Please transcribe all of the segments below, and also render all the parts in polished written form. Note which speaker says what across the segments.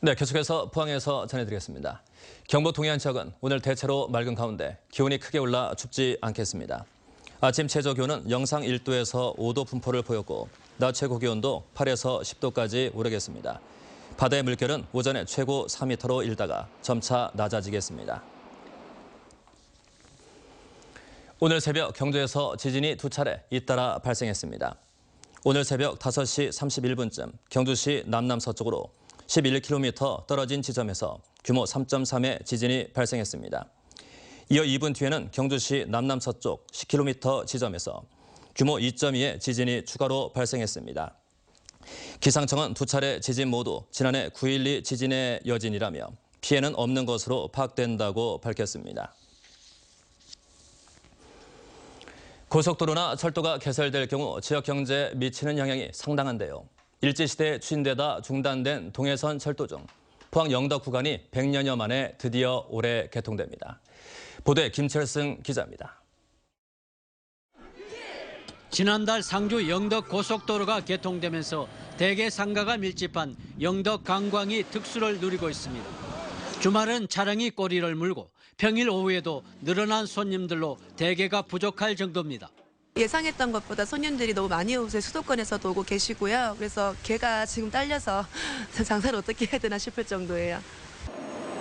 Speaker 1: 네, 계속해서 포항에서 전해드리겠습니다. 경북 동해안 지역은 오늘 대체로 맑은 가운데 기온이 크게 올라 춥지 않겠습니다. 아침 최저 기온은 영상 1도에서 5도 분포를 보였고 낮 최고 기온도 8에서 10도까지 오르겠습니다. 바다의 물결은 오전에 최고 4m로 일다가 점차 낮아지겠습니다. 오늘 새벽 경주에서 지진이 2차례 잇따라 발생했습니다. 오늘 새벽 5시 31분쯤 경주시 남남서쪽으로 11km 떨어진 지점에서 규모 3.3의 지진이 발생했습니다. 이어 2분 뒤에는 경주시 남남서쪽 10km 지점에서 규모 2.2의 지진이 추가로 발생했습니다. 기상청은 2차례 지진 모두 지난해 9.12 지진의 여진이라며 피해는 없는 것으로 파악된다고 밝혔습니다. 고속도로나 철도가 개설될 경우 지역 경제에 미치는 영향이 상당한데요. 일제시대에 추진되다 중단된 동해선 철도 중 포항 영덕 구간이 100여여 만에 드디어 올해 개통됩니다. 보도에 김철승 기자입니다.
Speaker 2: 지난달 상주 영덕 고속도로가 개통되면서 대개 상가가 밀집한 영덕 강광이 특수를 누리고 있습니다. 주말은 차량이 꼬리를 물고 평일 오후에도 늘어난 손님들로 대개가 부족할 정도입니다.
Speaker 3: 예상했던 것보다 손님들이 너무 많이 오세요. 수도권에서도 오고 계시고요. 그래서 개가 지금 딸려서 장사를 어떻게 해야 되나 싶을 정도예요.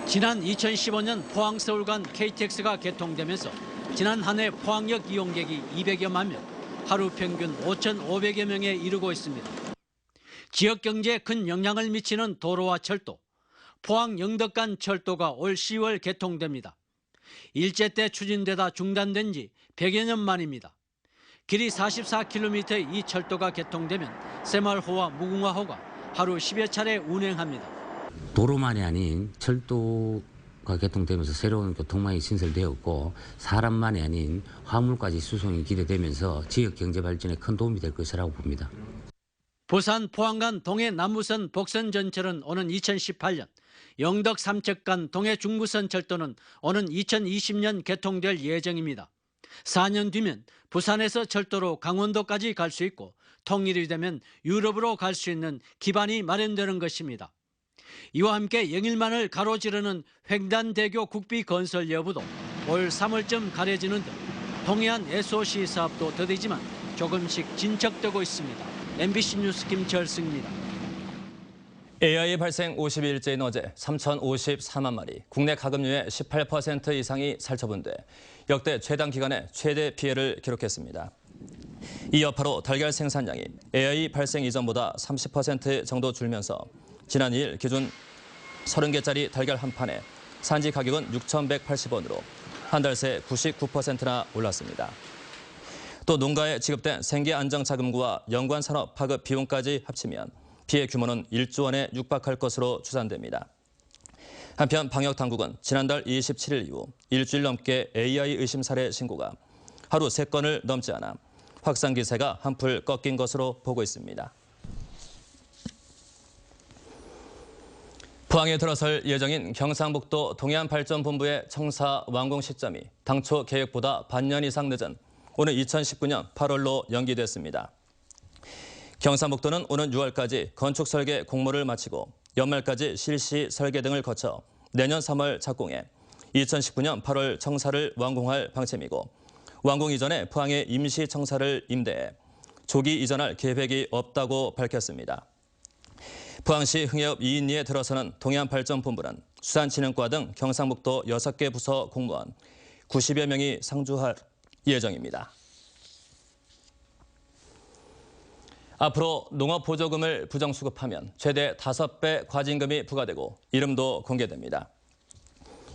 Speaker 2: 지난 2015년 포항 서울 간 KTX가 개통되면서 지난 한 해 포항역 이용객이 200여만 명, 하루 평균 5,500여 명에 이르고 있습니다. 지역 경제에 큰 영향을 미치는 도로와 철도, 포항 영덕 간 철도가 올 10월 개통됩니다. 일제 때 추진되다 중단된 지 100여 년 만입니다. 길이 44km의 이 철도가 개통되면 새마을호와 무궁화호가 하루 10여 차례 운행합니다.
Speaker 4: 도로만이 아닌 철도가 개통되면서 새로운 교통망이 신설되었고 사람만이 아닌 화물까지 수송이 기대되면서 지역 경제 발전에 큰 도움이 될 것이라고 봅니다.
Speaker 2: 부산 포항 간 동해 남부선 복선 전철은 오는 2018년, 영덕 삼척 간 동해 중부선 철도는 오는 2020년 개통될 예정입니다. 4년 뒤면 부산에서 철도로 강원도까지 갈 수 있고 통일이 되면 유럽으로 갈 수 있는 기반이 마련되는 것입니다. 이와 함께 영일만을 가로지르는 횡단대교 국비 건설 여부도 올 3월쯤 가려지는 등 동해안 SOC 사업도 더디지만 조금씩 진척되고 있습니다. MBC 뉴스 김철승입니다.
Speaker 1: AI 발생 52일째인 어제 3,054만 마리, 국내 가금류의 18% 이상이 살처분돼 역대 최단 기간에 최대 피해를 기록했습니다. 이 여파로 달걀 생산량이 AI 발생 이전보다 30% 정도 줄면서 지난 2일 기준 30개짜리 달걀 한 판에 산지 가격은 6,180원으로 한 달 새 99%나 올랐습니다. 또 농가에 지급된 생계 안정 자금과 연관 산업 파급 비용까지 합치면 피해 규모는 1조 원에 육박할 것으로 추산됩니다. 한편 방역 당국은 지난달 27일 이후 일주일 넘게 AI 의심 사례 신고가 하루 3건을 넘지 않아 확산 기세가 한풀 꺾인 것으로 보고 있습니다. 포항에 들어설 예정인 경상북도 동해안발전본부의 청사 완공 시점이 당초 계획보다 반년 이상 늦은 오늘 2019년 8월로 연기됐습니다. 경상북도는 오는 6월까지 건축 설계 공모를 마치고 연말까지 실시 설계 등을 거쳐 내년 3월 착공해 2019년 8월 청사를 완공할 방침이고 완공 이전에 포항에 임시 청사를 임대해 조기 이전할 계획이 없다고 밝혔습니다. 포항시 흥해읍 이인리에 들어서는 동해안발전본부는 수산진흥과 등 경상북도 6개 부서 공무원 90여 명이 상주할 예정입니다. 앞으로 농업보조금을 부정수급하면 최대 5배 과징금이 부과되고 이름도 공개됩니다.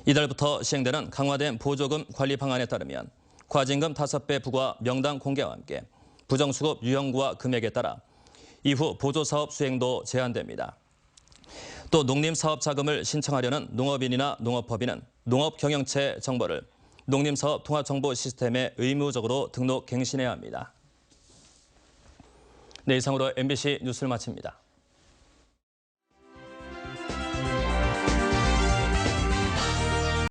Speaker 1: 이달부터 시행되는 강화된 보조금 관리 방안에 따르면 과징금 5배 부과 명당 공개와 함께 부정수급 유형과 금액에 따라 이후 보조사업 수행도 제한됩니다. 또 농림사업자금을 신청하려는 농업인이나 농업법인은 농업경영체 정보를 농림사업 통합정보 시스템에 의무적으로 등록 갱신해야 합니다. 네, 이상으로 MBC 뉴스를 마칩니다.